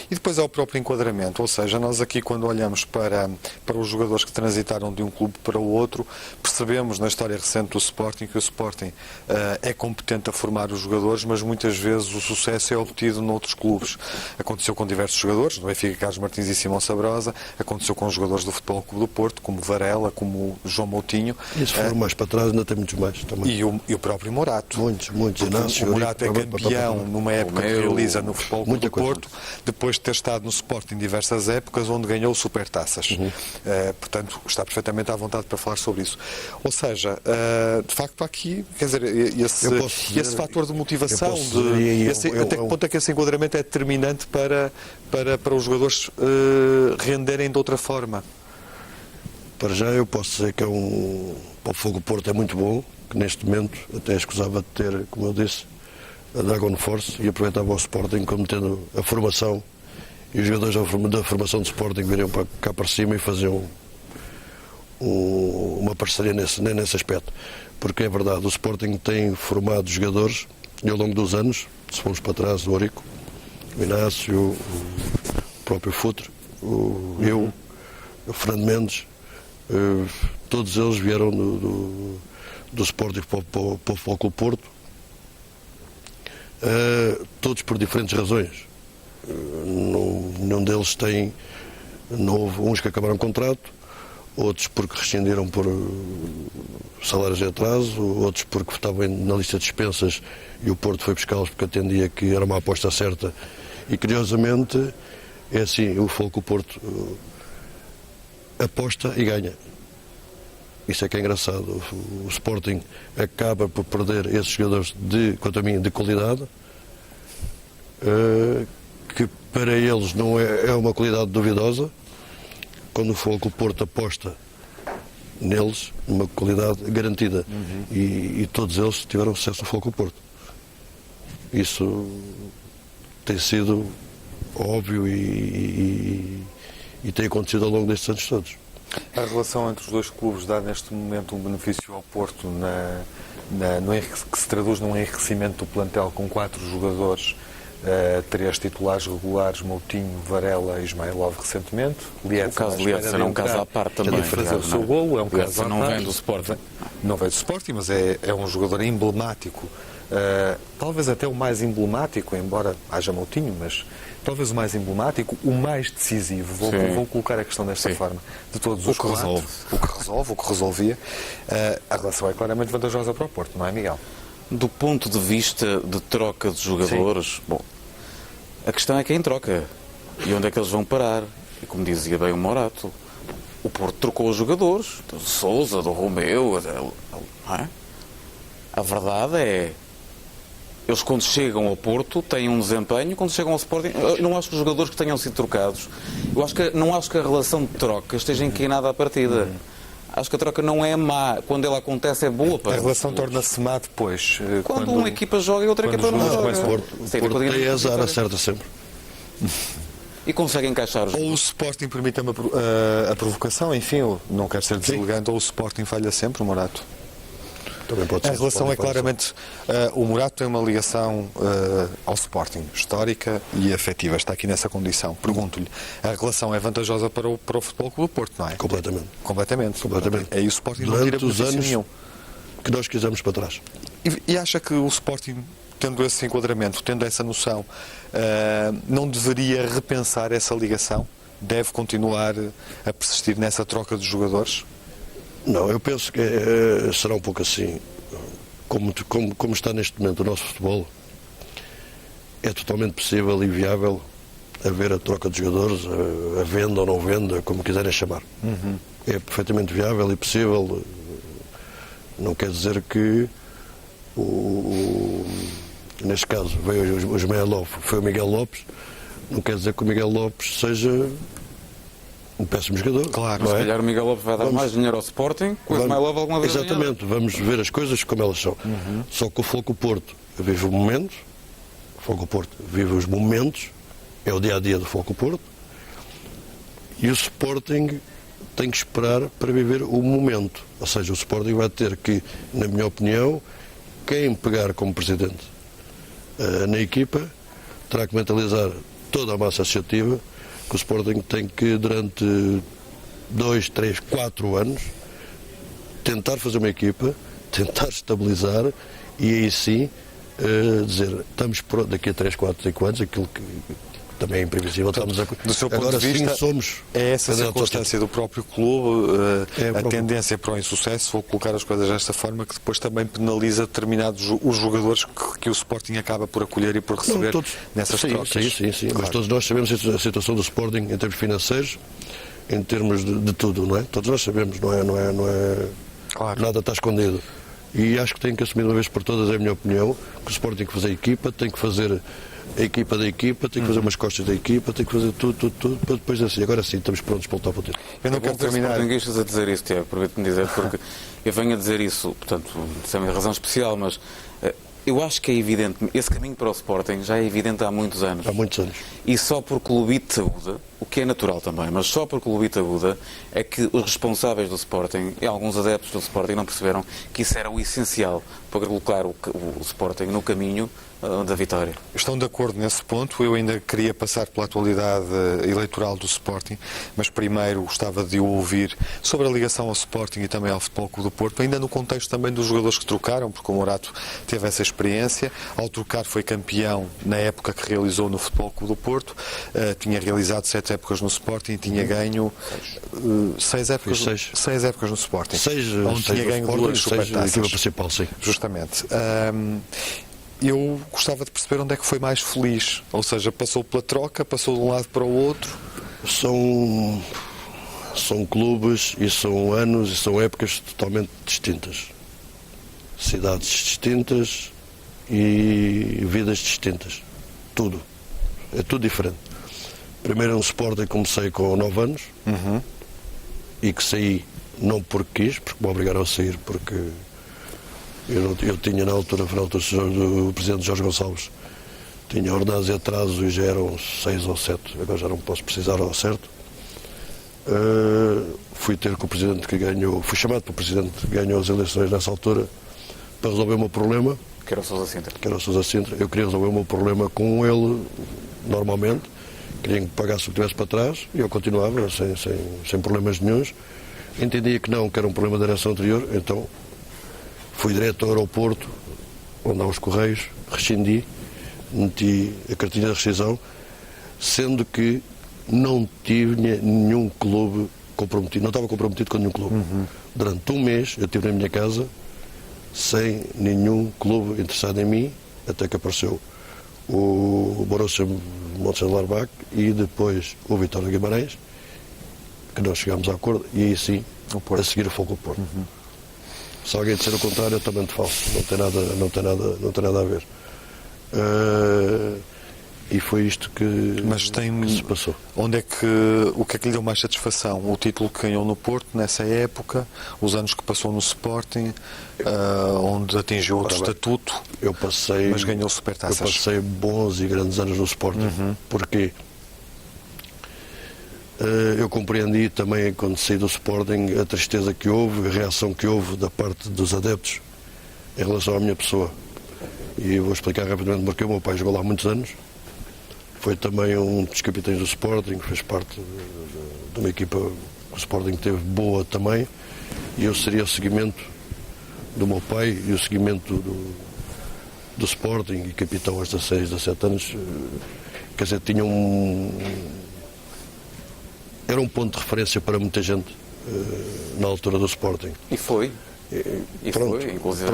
E depois há o próprio enquadramento, ou seja, nós aqui quando olhamos para os jogadores que transitaram de um clube para o outro, percebemos na história recente do Sporting que o Sporting é competente a formar os jogadores, mas muitas vezes o sucesso é obtido noutros clubes. Aconteceu com diversos jogadores, no Benfica, Carlos Martins e Simão Sabrosa, aconteceu com os jogadores do Futebol Clube do Porto, como Varela, como João Moutinho. E se for mais para trás ainda tem muitos mais também. E o próprio Morato. Muitos. O Morato é campeão numa época que realiza no Futebol Clube do Porto, depois de ter estado no Sporting em diversas épocas, onde ganhou supertaças. Portanto, está perfeitamente à vontade para falar sobre isso. Ou seja, de facto, há aqui, quer dizer, esse fator de motivação, até que ponto é que esse enquadramento é determinante para os jogadores renderem de outra forma? Para já eu posso dizer que para o Fogo Porto é muito bom, que neste momento até escusava de ter, como eu disse, a Dragon Force, e aproveitava o Sporting como tendo a formação, e os jogadores da formação do Sporting viriam cá para cima e faziam uma parceria nesse aspecto. Porque é verdade, o Sporting tem formado jogadores, e ao longo dos anos, se formos para trás, o Orico, o Inácio, o próprio Futre, eu, o Fernando Mendes, todos eles vieram do Sporting para o Futebol Clube Porto, todos por diferentes razões. Nenhum deles não houve uns que acabaram o contrato, outros porque rescindiram por salários de atraso, outros porque estavam na lista de dispensas e o Porto foi buscá-los porque atendia que era uma aposta certa. E curiosamente é assim, o Fogo Porto aposta e ganha. Isso é que é engraçado. O Sporting acaba por perder esses jogadores quanto a mim, de qualidade, que para eles não é uma qualidade duvidosa. Quando o Fogo Porto aposta neles, uma qualidade garantida. E todos eles tiveram sucesso no Fogo Porto. Isso tem sido óbvio e tem acontecido ao longo destes anos todos. A relação entre os dois clubes dá neste momento um benefício ao Porto que se traduz num enriquecimento do plantel com 4 jogadores, 3 titulares regulares, Moutinho, Varela e Ismailov recentemente. O caso de Lietzen é um caso à parte também. Fazer o seu golo, é um caso à parte. Não vem do Sporting. Não vem do Sporting, mas é um jogador emblemático. Talvez até o mais emblemático, embora haja Moutinho, mas talvez o mais emblemático, o mais decisivo, vou colocar a questão desta forma, de todos os 4, o que resolvia. A relação é claramente vantajosa para o Porto, não é, Miguel? Do ponto de vista de troca de jogadores, bom, a questão é quem troca e onde é que eles vão parar. E como dizia bem o Morato, o Porto trocou os jogadores, do Sousa, do Romeu, não é? A verdade é, eles quando chegam ao Porto têm um desempenho, quando chegam ao Sporting, eu não acho que os jogadores que tenham sido trocados, não acho que a relação de troca esteja inclinada à partida. Acho que a troca não é má, quando ela acontece é boa para a relação torna-se má depois. Quando uma equipa joga e outra equipa não joga. O Porto tem azar, acerta sempre. E consegue encaixar os... Ou o Sporting permite a provocação, enfim, eu não quero ser deselegante, ou o Sporting falha sempre, o Morato. Também pode ser. A relação é claramente, o Morato tem uma ligação ao Sporting, histórica e afetiva, está aqui nessa condição. Pergunto-lhe, a relação é vantajosa para o Futebol Clube do Porto, não é? Completamente. Completamente. Aí o Sporting não Durante tira os benefício anos nenhum. que nós quisemos para trás. E acha que o Sporting, tendo esse enquadramento, tendo essa noção, não deveria repensar essa ligação? Deve continuar a persistir nessa troca de jogadores? Não, eu penso que será um pouco assim. Como está neste momento o nosso futebol, é totalmente possível e viável haver a troca de jogadores, a venda ou não venda, como quiserem chamar. É perfeitamente viável e possível. Não quer dizer que neste caso veio o Ismael, foi o Miguel Lopes, não quer dizer que o Miguel Lopes seja um péssimo jogador. Claro, Se não é? calhar o Miguel Lopes vai dar mais dinheiro ao Sporting, com o Ismael alguma vez. Exatamente, vamos ver as coisas como elas são. Só que o Foco Porto vive o momento, o Foco Porto vive os momentos, é o dia a dia do Foco Porto, e o Sporting tem que esperar para viver o momento. Ou seja, o Sporting vai ter que, na minha opinião, quem pegar como presidente na equipa terá que mentalizar toda a massa associativa que o Sporting tem que, durante 2, 3, 4 anos, tentar fazer uma equipa, tentar estabilizar e aí sim dizer, estamos prontos, daqui a 3, 4, 5 anos, aquilo que também é imprevisível. Estamos do seu ponto agora de vista, sim somos. é essa circunstância do próprio clube, a tendência para o insucesso, vou colocar as coisas desta forma, que depois também penaliza determinados os jogadores que o Sporting acaba por acolher e por receber nessas trocas. Sim. Claro. Mas todos nós sabemos a situação do Sporting em termos financeiros, em termos de tudo, não é? Todos nós sabemos, não é Claro. Nada está escondido. E acho que tem que assumir de uma vez por todas, é a minha opinião, que o Sporting tem que fazer a equipa, tem que fazer a equipa da equipa, tem que fazer umas costas da equipa, tem que fazer tudo, para depois assim, agora sim, estamos prontos para lutar para o título. Eu não quero terminar. Sportinguistas a dizer isso, Tiago, permite-me dizer, porque eu venho a dizer isso, portanto, sem uma razão especial, mas eu acho que é evidente, esse caminho para o Sporting já é evidente há muitos anos. Há muitos anos. E só por clubite saúde, o que é natural também, mas só por clubite saúde é que os responsáveis do Sporting e alguns adeptos do Sporting não perceberam que isso era o essencial para colocar o Sporting no caminho da vitória. Estão de acordo nesse ponto. Eu ainda queria passar pela atualidade eleitoral do Sporting, mas primeiro gostava de o ouvir sobre a ligação ao Sporting e também ao Futebol Clube do Porto, ainda no contexto também dos jogadores que trocaram, porque o Morato teve essa experiência. Ao trocar foi campeão na época que realizou no Futebol Clube do Porto, tinha realizado 7 épocas no Sporting e tinha ganho 6 épocas no Sporting. 6 onde tinha ganho 2 supertaças. Equipa principal, sim. Justamente. Eu gostava de perceber onde é que foi mais feliz, ou seja, passou pela troca, passou de um lado para o outro. São clubes e são anos e são épocas totalmente distintas. Cidades distintas e vidas distintas. Tudo. É tudo diferente. Primeiro no Sporting comecei com 9 anos e que saí não porque quis, porque me obrigaram a sair, porque eu tinha na altura do presidente Jorge Gonçalves, tinha ordenados e atrasos e já eram 6 ou 7, agora já não posso precisar ao certo. Fui ter com o presidente que ganhou, fui chamado pelo presidente que ganhou as eleições nessa altura para resolver o meu problema. Que era o Sousa Sintra. Eu queria resolver o meu problema com ele normalmente, queria que pagasse o que tivesse para trás e eu continuava sem problemas nenhuns. Entendia que não, que era um problema da direção anterior, então fui direto ao aeroporto, onde há os Correios, rescindi, meti a cartinha de rescisão, sendo que não tive nenhum clube comprometido, não estava comprometido com nenhum clube. Durante um mês eu estive na minha casa sem nenhum clube interessado em mim, até que apareceu o Borussia Mönchengladbach e depois o Vitória de Guimarães, que nós chegámos a acordo, e aí sim, a seguir o Fogo do Porto. Se alguém disser o contrário, eu também te falo. Não tem nada a ver. E foi isto que se passou. O que é que lhe deu mais satisfação? O título que ganhou no Porto nessa época, os anos que passou no Sporting, onde atingiu outro estatuto, mas ganhou supertaças. Eu passei bons e grandes anos no Sporting. Porquê? Eu compreendi também, quando saí do Sporting, a tristeza que houve, a reação que houve da parte dos adeptos em relação à minha pessoa. E vou explicar rapidamente porque o meu pai jogou lá há muitos anos. Foi também um dos capitães do Sporting, fez parte de uma equipa que o Sporting teve boa também. E eu seria o seguimento do meu pai e o seguimento do Sporting, e capitão aos 16, 17 anos. Quer dizer, tinha era um ponto de referência para muita gente na altura do Sporting. E foi. Pronto, foi, inclusive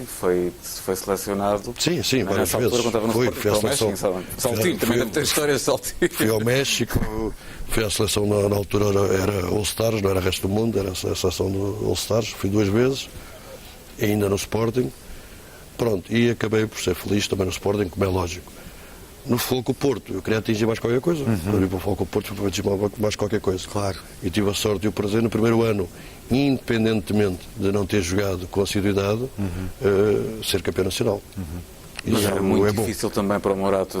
foi selecionado. Sim, várias nessa vezes. altura, quando estava no Fui Sporting, à para o México, Saltinho, também deve ter histórias de Saltinho. Fui ao México, fui à seleção na altura, era All-Stars, não era Resto do Mundo, era a seleção do All-Stars, fui 2 vezes, ainda no Sporting. Pronto, e acabei por ser feliz também no Sporting, como é lógico. No Futebol Porto, eu queria atingir mais qualquer coisa. Para ir para o Futebol Porto, para atingir mais qualquer coisa. Claro. E tive a sorte e o prazer no primeiro ano, independentemente de não ter jogado com assiduidade, ser campeão nacional. Mas Isso era muito é bom. difícil também para o Morato.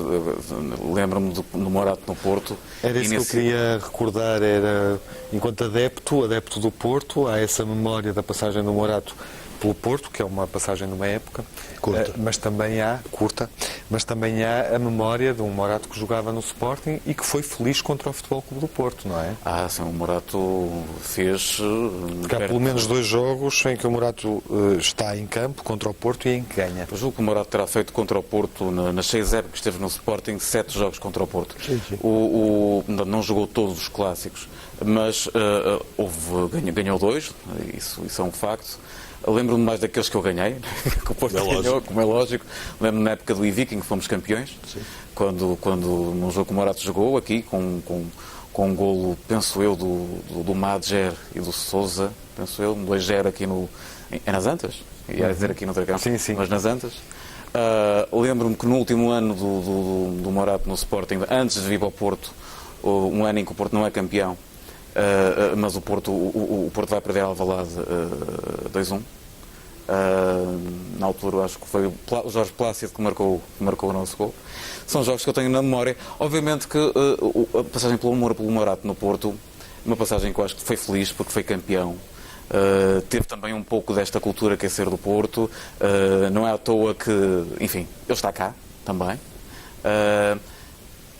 Lembro-me do Morato no Porto. Era isso que eu queria recordar, era, enquanto adepto do Porto, há essa memória da passagem do Morato pelo Porto, que é uma passagem de uma época, Curta. mas também há a memória de um Morato que jogava no Sporting e que foi feliz contra o Futebol Clube do Porto, não é? Sim, o Morato fez... Porque há pelo menos 2 jogos em que o Morato está em campo contra o Porto e em que ganha. Eu julgo que o Morato terá feito contra o Porto, nas 6 épocas que esteve no Sporting, 7 jogos contra o Porto. Sim. Não jogou todos os clássicos, mas ganhou 2, isso é um facto. Lembro-me mais daqueles que eu ganhei, que o Porto ganhou, como é lógico. Lembro-me na época do Viking, que fomos campeões, quando num jogo que o Morato jogou aqui, com um golo, penso eu, do Madjer e do Sousa, penso eu, 2-0 aqui é nas Antas, ia dizer aqui no Dragão, Sim. mas nas Antas. Lembro-me que no último ano do Morato no Sporting, antes de vir para o Porto, um ano em que o Porto não é campeão, mas o Porto vai perder Alvalade 2-1. Na altura acho que foi o Jorge Plácido que marcou o nosso gol. São jogos que eu tenho na memória. Obviamente que a passagem pelo Morato no Porto, uma passagem que eu acho que foi feliz porque foi campeão. Teve também um pouco desta cultura que é ser do Porto. Não é à toa que, enfim, ele está cá também.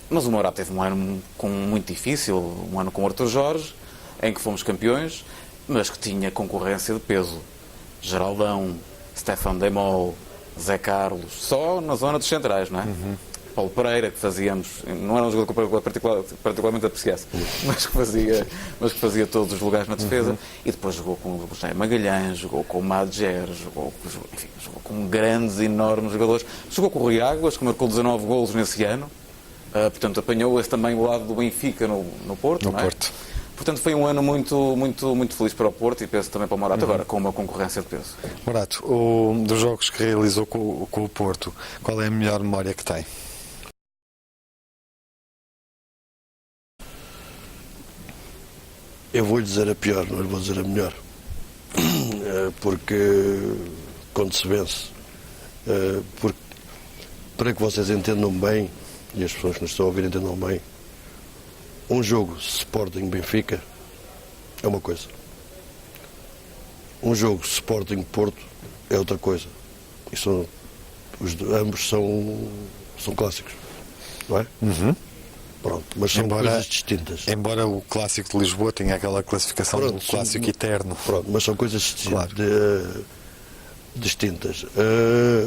Mas o Morato teve um ano muito difícil, um ano com o Arthur Jorge, em que fomos campeões, mas que tinha concorrência de peso. Geraldão, Stefan Demol, Zé Carlos, só na zona dos centrais, não é? Paulo Pereira, que fazíamos, não era um jogador que eu particularmente apreciasse, mas que fazia todos os lugares na defesa, e depois jogou com o José Magalhães, jogou com o Madjer, jogou com grandes, enormes jogadores, jogou com o Rui Águas, que marcou 19 golos nesse ano. Portanto, apanhou esse também o lado do Benfica no Porto, não é? Porto. Portanto, foi um ano muito, muito, muito feliz para o Porto e penso também para o Morato, agora com uma concorrência de peso. Morato, dos jogos que realizou com o Porto, qual é a melhor memória que tem? Eu vou-lhe dizer a pior, não lhe vou dizer a melhor. Porque quando se vence, para que vocês entendam bem, e as pessoas que nos estão a ouvir entendam bem, um jogo Sporting-Benfica é uma coisa. Um jogo Sporting-Porto é outra coisa. E ambos são clássicos, não é? Pronto, mas são coisas distintas. Embora o clássico de Lisboa tenha aquela classificação do clássico eterno. Pronto, mas são coisas distintas.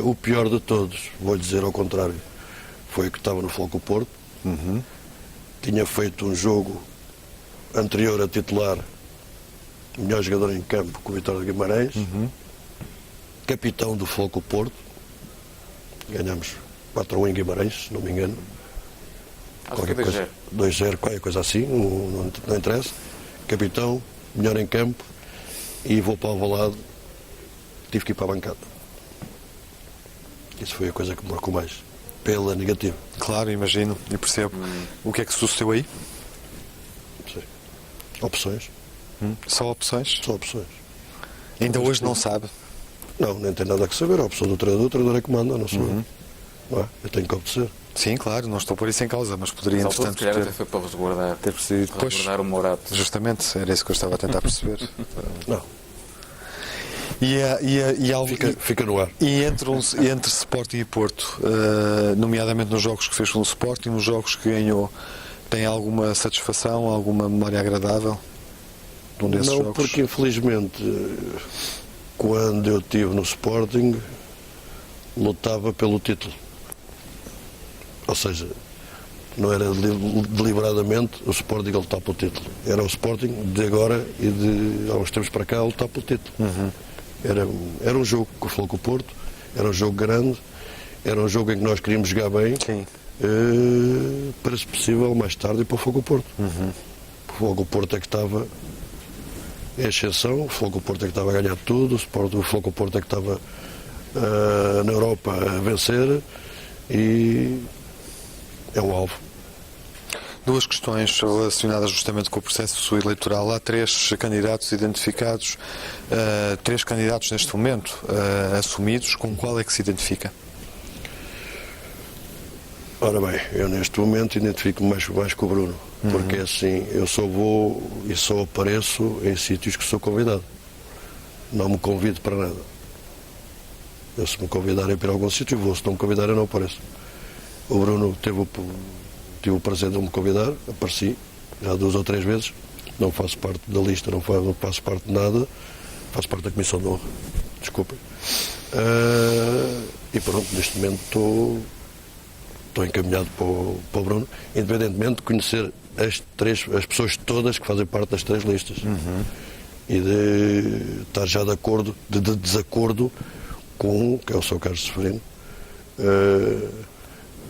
O pior de todos, vou dizer ao contrário, foi o que estava no Futebol Porto. Tinha feito um jogo anterior a titular, melhor jogador em campo com o Vitória de Guimarães, capitão do Futebol Porto. Ganhamos 4-1 em Guimarães, se não me engano. Qualquer coisa, 2-0, qualquer coisa assim, não interessa. Capitão, melhor em campo, e vou para o Alvalade, tive que ir para a bancada. Isso foi a coisa que me marcou mais, pela negativa. Claro, imagino, e percebo. O que é que sucedeu aí? Não sei. Opções. Só opções? Só opções. Ainda hoje não sabe? Não, nem tem nada a saber. A opção do treinador é que manda, não sou eu. não é? Eu tenho que obedecer. Sim, claro, não estou por isso em causa, mas poderia, Mas, entretanto, se calhar, até foi para resguardar, ter percebido. Pois, resguardar o Morato. justamente, era isso que eu estava a tentar perceber. Não, fica no ar. E entre Sporting e Porto, nomeadamente nos jogos que fez no Sporting, nos jogos que ganhou, tem alguma satisfação, alguma memória agradável de um desses Não, jogos? porque infelizmente, quando eu estive no Sporting, lutava pelo título. Ou seja, não era deliberadamente o Sporting a lutar pelo título. Era o Sporting de agora e de há uns tempos para cá a lutar pelo título. Era um jogo que falou com o Porto, era um jogo grande, era um jogo em que nós queríamos jogar bem, Sim. para, se possível, mais tarde ir para o Fogo Porto. O Fogo Porto é que estava em ascensão, o Fogo Porto é que estava a ganhar tudo, o Fogo Porto é que estava na Europa a vencer e é um alvo. Duas questões relacionadas justamente com o processo eleitoral. Há 3 candidatos identificados, 3 candidatos neste momento assumidos. Com qual é que se identifica? Ora bem, eu neste momento identifico-me mais com o Bruno, porque assim, eu só vou e só apareço em sítios que sou convidado. Não me convido para nada. Eu, se me convidarem para algum sítio, vou. Se não me convidarem, não apareço. O Bruno tive o prazer de me convidar, apareci já 2 ou 3 vezes. Não faço parte da lista, não faço parte de nada, faço parte da Comissão de Honra. Desculpem. E pronto, neste momento estou encaminhado para o Bruno, independentemente de conhecer as pessoas todas que fazem parte das 3 listas. E de estar já de desacordo com um, que é o Sr. Carlos Severino,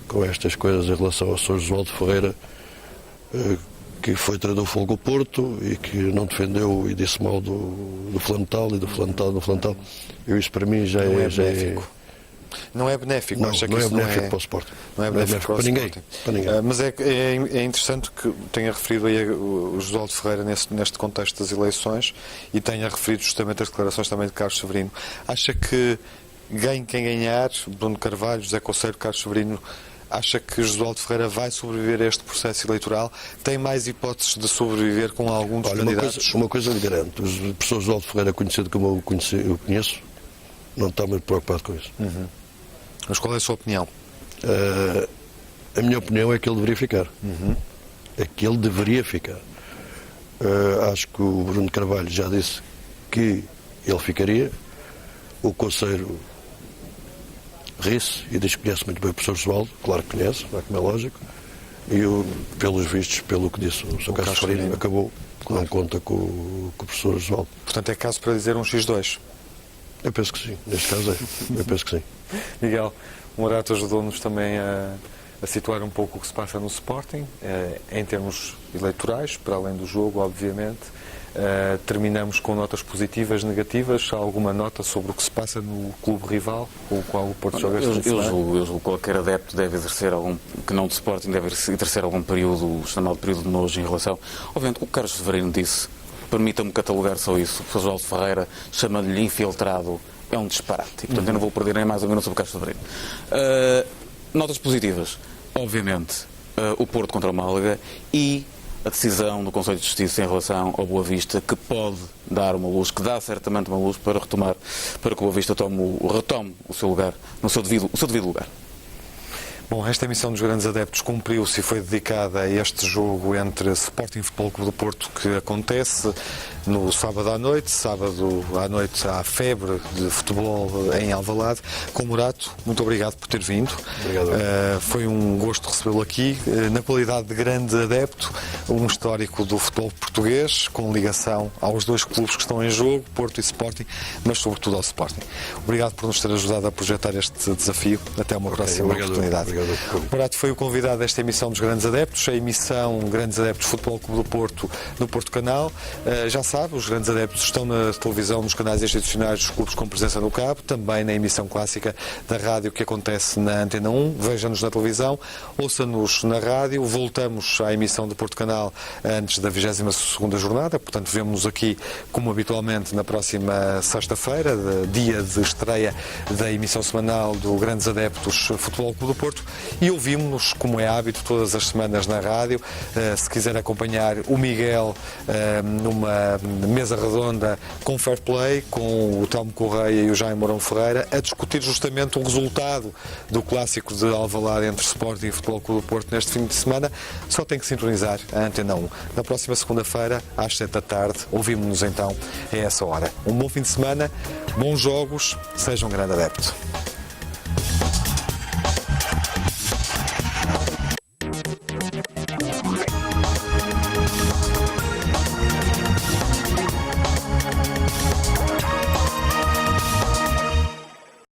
com estas coisas em relação ao Sr. Josualdo Ferreira, que foi treinador do Fogo Porto e que não defendeu e disse mal do fulano tal e do fulano tal, do fulano tal. Isso para mim já Não é... é benéfico. Não é benéfico, Não, acha que não é isso benéfico para o Sporting. Não é benéfico para ninguém. Para ninguém. Mas é interessante que tenha referido aí o Josualdo Ferreira neste contexto das eleições e tenha referido justamente as declarações também de Carlos Severino. Acha que ganhe quem ganhar, Bruno Carvalho, José Conceiro, Carlos Severino, acha que Josualdo Ferreira vai sobreviver a este processo eleitoral? Tem mais hipóteses de sobreviver com algum dos candidatos? Uma coisa lhe garanto, o professor Josualdo Ferreira, conhecido como eu conheço, não está muito preocupado com isso. Mas qual é a sua opinião? A minha opinião é que ele deveria ficar. É que ele deveria ficar. Acho que o Bruno Carvalho já disse que ele ficaria. O Conceiro ri-se e diz que conhece muito bem o professor Josualdo, claro que conhece, como é lógico. E pelos vistos, pelo que disse o Sr. Carlos Severino, acabou, claro. Não conta com o professor Josualdo. Portanto, é caso para dizer um X2? Eu penso que sim, neste caso é. Eu penso que sim. Miguel, o Morato ajudou-nos também a situar um pouco o que se passa no Sporting, em termos eleitorais, para além do jogo, obviamente. Terminamos com notas positivas, negativas. Há alguma nota sobre o que se passa no clube rival com o qual o Porto joga este fim de semana? Eu julgo que qualquer adepto deve exercer que não de Sporting, deve exercer algum período, chamado período de nojo em relação... Obviamente, o que Carlos Severino disse, permita-me catalogar só isso, o professor Josualdo Ferreira, chama-lhe infiltrado, é um disparate. E, portanto, eu não vou perder nem mais ou menos sobre o Carlos Severino. Notas positivas. Obviamente, o Porto contra o Málaga e a decisão do Conselho de Justiça em relação ao Boa Vista, que pode dar uma luz, que dá certamente uma luz para retomar, para que o Boa Vista retome o seu lugar, o seu devido lugar. Bom, esta emissão dos Grandes Adeptos cumpriu-se e foi dedicada a este jogo entre Sporting e Futebol Clube do Porto, que acontece no sábado à noite. Sábado à noite há febre de futebol em Alvalade. Com Morato, muito obrigado por ter vindo. Obrigado. Foi um gosto recebê-lo aqui, na qualidade de grande adepto, um histórico do futebol português, com ligação aos 2 clubes que estão em jogo, Porto e Sporting, mas sobretudo ao Sporting. Obrigado por nos ter ajudado a projetar este desafio. Até uma próxima oportunidade. jogador de clube. Morato foi o convidado desta emissão dos Grandes Adeptos, a emissão Grandes Adeptos Futebol Clube do Porto, no Porto Canal. Já sabe, os Grandes Adeptos estão na televisão, nos canais institucionais dos clubes com presença no cabo, também na emissão clássica da rádio que acontece na Antena 1. Veja-nos na televisão, ouça-nos na rádio. Voltamos à emissão do Porto Canal antes da 22ª jornada, portanto vemo-nos aqui como habitualmente na próxima sexta-feira, dia de estreia da emissão semanal do Grandes Adeptos Futebol Clube do Porto, e ouvimos-nos, como é hábito, todas as semanas na rádio. Se quiser acompanhar o Miguel numa mesa redonda com Fair Play, com o Telmo Correia e o Jaime Mourão Ferreira, a discutir justamente o resultado do clássico de Alvalade entre Sporting e Futebol Clube do Porto neste fim de semana, só tem que sintonizar a Antena 1. Na próxima segunda-feira, às 7 da tarde, ouvimos-nos então a essa hora. Um bom fim de semana, bons jogos, seja um grande adepto.